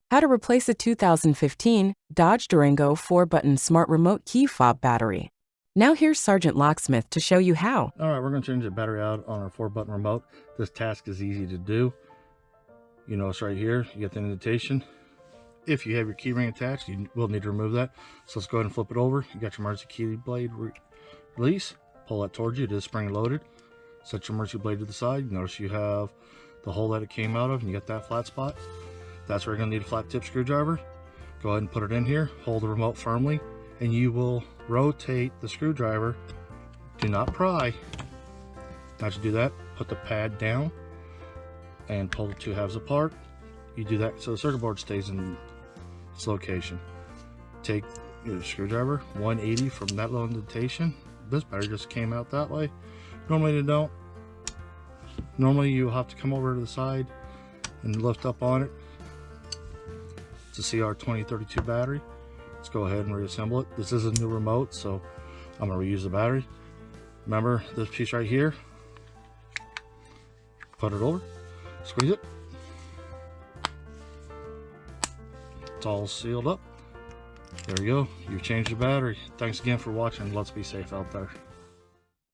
How to replace a 2015 Dodge Durango 4-button smart remote key fob battery. Now here's Sergeant Locksmith to show you how. All right, we're going to change the battery out on our 4-button remote. This task is easy to do. You notice right here, you get the indentation. If you have your key ring attached, you will need to remove that. So let's go ahead and flip it over. You got your emergency key blade release. Pull that towards you. It is spring loaded. Set your emergency blade to the side. Notice you have the hole that it came out of, and you got that flat spot. That's where you're going to need a flat tip screwdriver. Go ahead and put it in here. Hold the remote firmly, and you will rotate the screwdriver. Do not pry. Once you do that, put the pad down and pull the two halves apart. You do that so the circuit board stays in its location. Take your screwdriver 180 from that little indentation. This battery just came out that way. Normally they don't. Normally you have to come over to the side and lift up on it. It's a CR2032 battery. Let's go ahead and reassemble it. This is a new remote, so I'm going to reuse the battery. Remember this piece right here? Put it over, squeeze it. It's all sealed up. There you go. You've changed the battery. Thanks again for watching. Let's be safe out there.